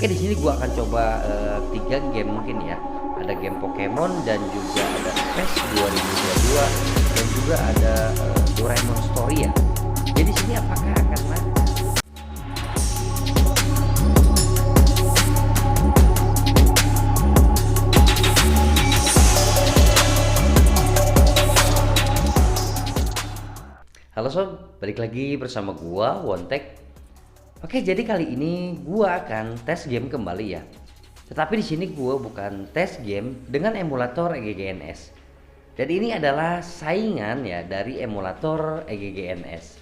Oke, di sini gua akan coba 3 game mungkin ya. Ada game Pokemon dan juga ada PES 2022 dan juga ada Doraemon Story ya. Jadi di sini apakah akan lancar? Halo sob, balik lagi bersama gua Wontek. Oke, jadi kali ini gua akan tes game kembali ya. Tetapi di sini gua bukan tes game dengan emulator EGGNS. Dan ini adalah saingan ya dari emulator EGGNS,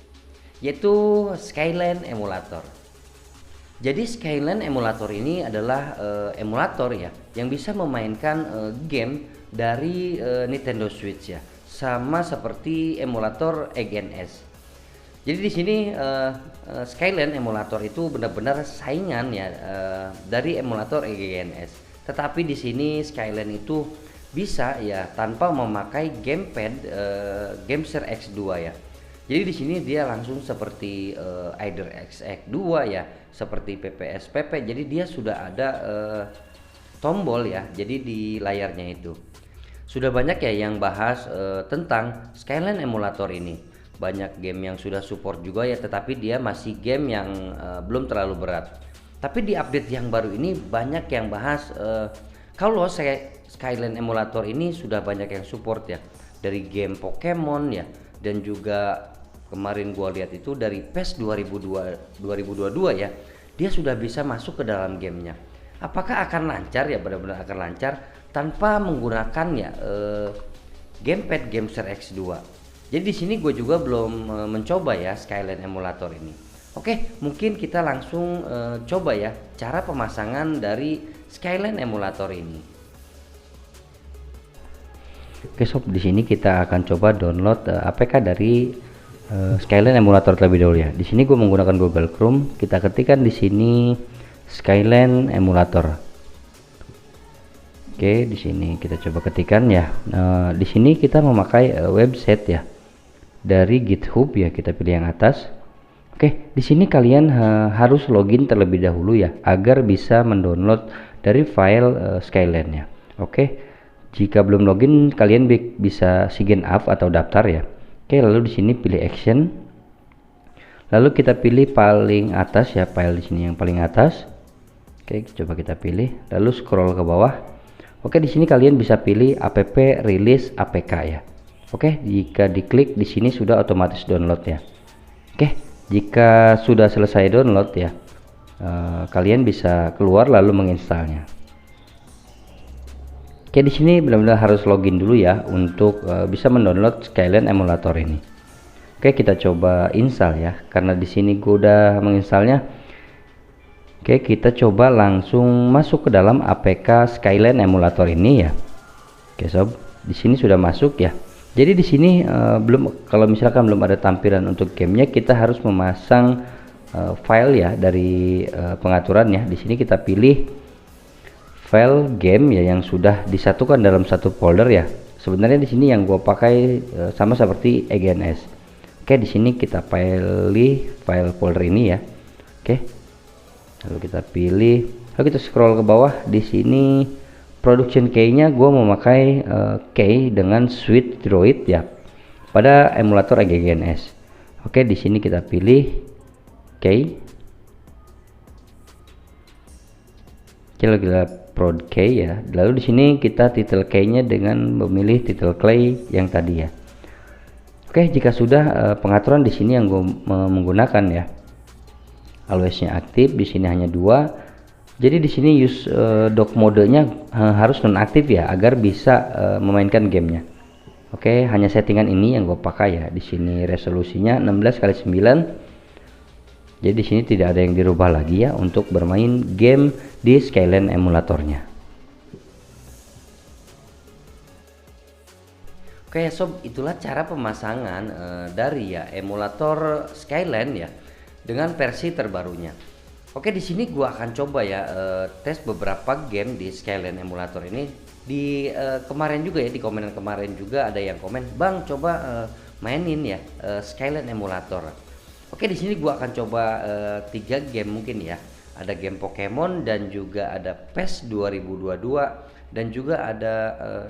yaitu Skyland Emulator. Jadi Skyland Emulator ini adalah emulator ya yang bisa memainkan game dari Nintendo Switch ya, sama seperti emulator EGNS. Jadi di sini Skyland Emulator itu benar-benar saingan ya dari emulator EGNS. Tetapi di sini Skyland itu bisa ya tanpa memakai gamepad GameShare X2 ya. Jadi di sini dia langsung seperti either XX2 ya, seperti PPSPP. Jadi dia sudah ada tombol ya. Jadi di layarnya itu. Sudah banyak ya yang bahas tentang Skyland Emulator ini. Banyak game yang sudah support juga ya, tetapi dia masih game yang belum terlalu berat. Tapi di update yang baru ini banyak yang bahas kalau Skyland Emulator ini sudah banyak yang support ya, dari game Pokemon ya, dan juga kemarin gua lihat itu dari PES 2022 ya, dia sudah bisa masuk ke dalam gamenya. Apakah akan lancar ya, benar-benar akan lancar tanpa menggunakan ya gamepad GameShare X2. Jadi di sini gue juga belum mencoba ya Skyland Emulator ini. Oke, mungkin kita langsung coba ya cara pemasangan dari Skyland Emulator ini. Oke sob, di sini kita akan coba download APK dari Skyland Emulator terlebih dahulu ya. Di sini gue menggunakan Google Chrome. Kita ketikkan di sini Skyland Emulator. Oke, di sini kita coba ketikkan ya. Di sini kita memakai website ya dari GitHub ya, kita pilih yang atas. Oke, di sini kalian harus login terlebih dahulu ya agar bisa mendownload dari file Skyland ya. Oke, jika belum login kalian bisa sign up atau daftar ya. Oke, lalu di sini pilih action. Lalu kita pilih paling atas ya, file di sini yang paling atas. Oke, coba kita pilih, lalu scroll ke bawah. Oke, di sini kalian bisa pilih app release APK ya. Oke, jika diklik di sini sudah otomatis download ya. Oke, jika sudah selesai download ya, kalian bisa keluar lalu menginstalnya. Oke, di sini benar-benar harus login dulu ya untuk bisa mendownload Skyland Emulator ini. Oke, kita coba install ya, karena di sini gue udah menginstalnya. Oke, kita coba langsung masuk ke dalam APK Skyland Emulator ini ya. Oke sob, di sini sudah masuk ya. Jadi di sini kalau misalkan belum ada tampilan untuk gamenya, kita harus memasang file ya dari pengaturan ya. Di sini kita pilih file game ya yang sudah disatukan dalam satu folder ya. Sebenarnya di sini yang gua pakai sama seperti EGNS. Oke, di sini kita pilih file folder ini ya. Oke, lalu kita pilih, lalu kita scroll ke bawah. Di sini production key-nya gue memakai key dengan Sweet Droid ya pada emulator EGGNS. Oke, di sini kita pilih key. Oke, kita prod key ya. Lalu di sini kita title key-nya dengan memilih title key yang tadi ya. Oke, jika sudah pengaturan di sini yang gue menggunakan ya. Always-nya aktif, di sini hanya 2. Jadi di sini use dock modenya harus nonaktif ya agar bisa memainkan gamenya. Oke, hanya settingan ini yang gue pakai ya. Di sini resolusinya 16:9. Jadi di sini tidak ada yang dirubah lagi ya untuk bermain game di Skyland Emulatornya. Oke sob, itulah cara pemasangan dari ya emulator Skyland ya dengan versi terbarunya. Oke, di sini gua akan coba ya tes beberapa game di Skyland Emulator ini. Di kemarin juga ya, di komenan kemarin juga ada yang komen, "Bang, coba mainin ya Skyland Emulator." Oke, di sini gua akan coba 3 game mungkin ya. ada game Pokemon dan juga ada PES 2022 dan juga ada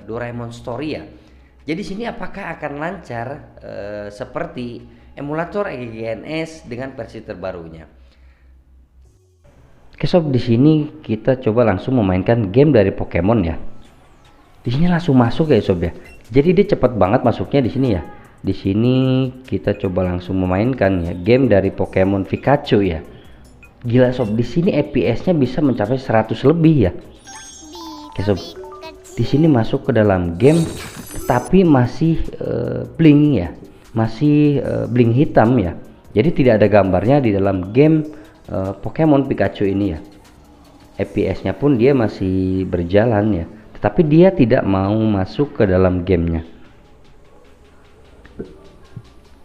Doraemon Story ya. Jadi sini apakah akan lancar seperti emulator EGGNS dengan versi terbarunya? Oke sob, di sini kita coba langsung memainkan game dari Pokemon ya. Di sini langsung masuk ya sob ya. Jadi dia cepat banget masuknya di sini ya. Di sini kita coba langsung memainkan ya game dari Pokemon Pikachu ya. Gila sob, di sini FPS-nya bisa mencapai 100 lebih ya. Oke sob, di sini masuk ke dalam game tapi masih bling ya, masih bling hitam ya. Jadi tidak ada gambarnya di dalam game Pokemon Pikachu ini ya. FPS-nya pun dia masih berjalan ya, tetapi dia tidak mau masuk ke dalam gamenya.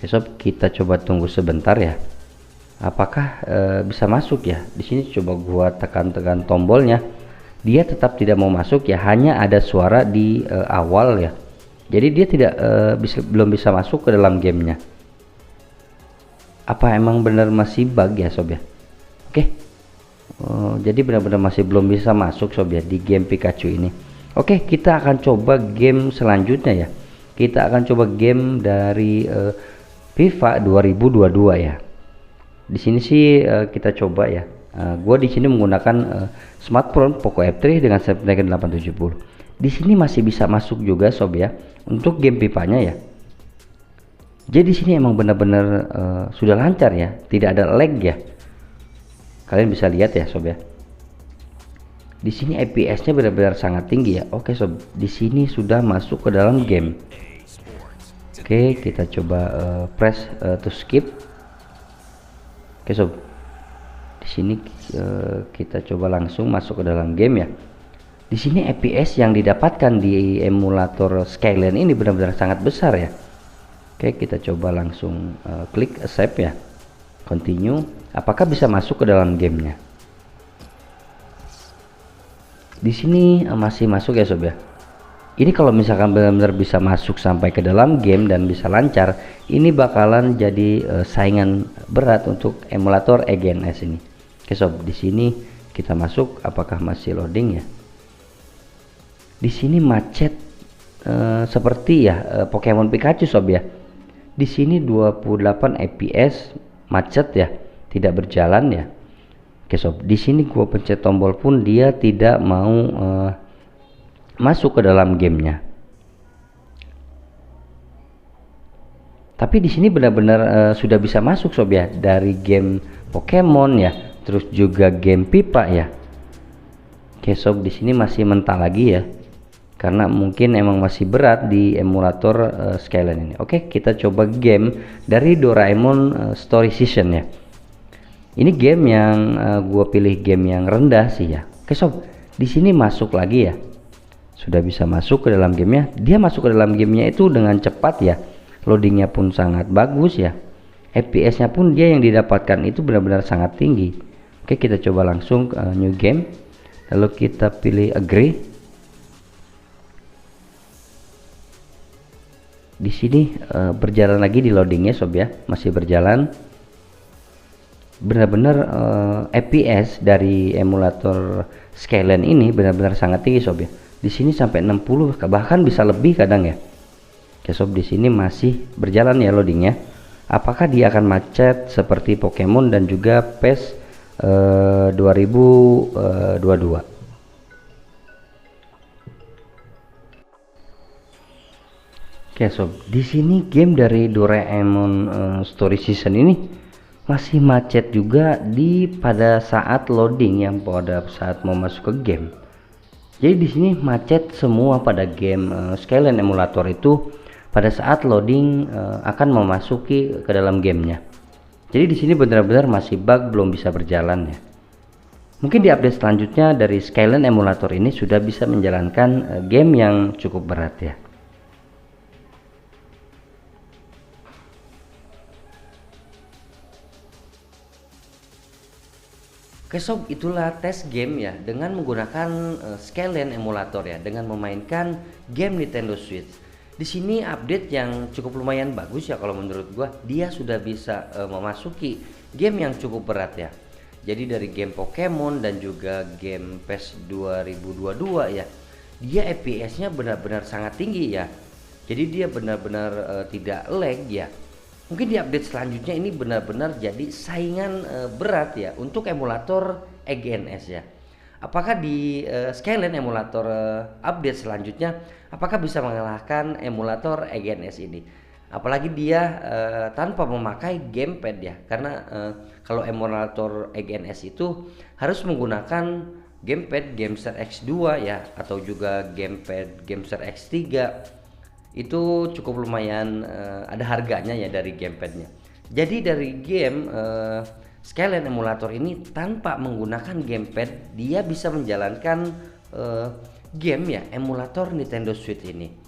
Sob, kita coba tunggu sebentar ya. Apakah bisa masuk ya? Di sini coba gua tekan-tekan tombolnya. Dia tetap tidak mau masuk ya, hanya ada suara di awal ya. Jadi dia tidak belum bisa masuk ke dalam gamenya. Apa emang benar masih bug ya sob ya? Oke. Jadi benar-benar masih belum bisa masuk sob ya di game Pikachu ini. Oke, kita akan coba game selanjutnya ya. Kita akan coba game dari FIFA 2022 ya. Di sini sih kita coba ya. Gue di sini menggunakan smartphone Poco F3 dengan Snapdragon 870. Di sini masih bisa masuk juga sob ya untuk game FIFA-nya ya. Jadi di sini emang benar-benar sudah lancar ya, tidak ada lag ya. Kalian bisa lihat ya sob ya. Di sini FPS-nya benar-benar sangat tinggi ya. Oke sob, di sini sudah masuk ke dalam game. Oke, kita coba press to skip. Oke sob, di sini kita coba langsung masuk ke dalam game ya. Di sini FPS yang didapatkan di emulator Skyline ini benar-benar sangat besar ya. Oke, kita coba langsung klik accept ya, continue. Apakah bisa masuk ke dalam gamenya? Di sini masih masuk ya sob ya. Ini kalau misalkan benar-benar bisa masuk sampai ke dalam game dan bisa lancar, ini bakalan jadi saingan berat untuk emulator EGNS ini. Oke sob, di sini kita masuk. Apakah masih loading ya? Di sini macet seperti ya Pokemon Pikachu sob ya. Di sini 28 fps macet ya, tidak berjalan ya. Oke sob, di sini gua pencet tombol pun dia tidak mau masuk ke dalam gamenya. Tapi di sini benar-benar sudah bisa masuk sob ya, dari game Pokemon ya, terus juga game pipa ya. Oke sob, di sini masih mentah lagi ya, karena mungkin emang masih berat di emulator Skyline ini. Oke, kita coba game dari Doraemon Story Season ya. Ini game yang gue pilih game yang rendah sih ya. Oke sob, di sini masuk lagi ya. Sudah bisa masuk ke dalam gamenya. Dia masuk ke dalam gamenya itu dengan cepat ya. Loadingnya pun sangat bagus ya. FPS-nya pun dia yang didapatkan itu benar-benar sangat tinggi. Oke, kita coba langsung new game. Lalu kita pilih agree. Di sini berjalan lagi di loadingnya sob ya, masih berjalan. Benar-benar FPS dari emulator Skyline ini benar-benar sangat tinggi sob ya. Di sini sampai 60 bahkan bisa lebih kadang ya. Oke sob, di sini masih berjalan ya loadingnya. Apakah dia akan macet seperti Pokemon dan juga PES 2022? Oke sob, di sini game dari Doraemon Story Season ini masih macet juga pada saat loading, yang pada saat mau masuk ke game. Jadi di sini macet semua pada game Skyline emulator itu pada saat loading akan memasuki ke dalam gamenya. Jadi di sini benar-benar masih bug, belum bisa berjalan ya. Mungkin di update selanjutnya dari Skyline emulator ini sudah bisa menjalankan game yang cukup berat ya. Oke sob, itulah tes game ya dengan menggunakan Skyline emulator ya, dengan memainkan game Nintendo Switch. Di sini update yang cukup lumayan bagus ya kalau menurut gua. Dia sudah bisa memasuki game yang cukup berat ya. Jadi dari game Pokemon dan juga game PES 2022 ya, dia FPS-nya benar-benar sangat tinggi ya. Jadi dia benar-benar tidak lag ya. Mungkin di update selanjutnya ini benar-benar jadi saingan berat ya untuk emulator EGNS ya. Apakah di Skyline emulator update selanjutnya apakah bisa mengalahkan emulator EGNS ini? Apalagi dia tanpa memakai gamepad ya, karena kalau emulator EGNS itu harus menggunakan gamepad Gamester X2 ya, atau juga gamepad Gamester X3. Itu cukup lumayan ada harganya ya dari gamepadnya. Jadi dari game Skyline emulator ini tanpa menggunakan gamepad dia bisa menjalankan game ya emulator Nintendo Switch ini.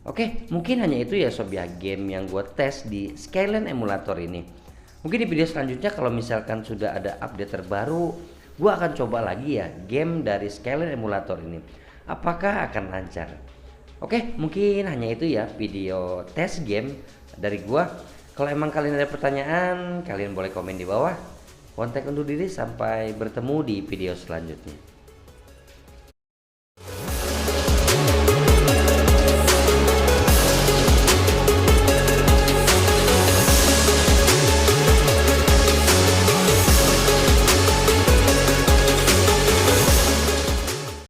Oke, mungkin hanya itu ya sob ya game yang gue tes di Skyline emulator ini. Mungkin di video selanjutnya kalau misalkan sudah ada update terbaru, gue akan coba lagi ya game dari Skyline emulator ini. Apakah akan lancar? Oke, mungkin hanya itu ya video tes game dari gue. Kalau emang kalian ada pertanyaan, kalian boleh komen di bawah. Kontak undur diri, sampai bertemu di video selanjutnya.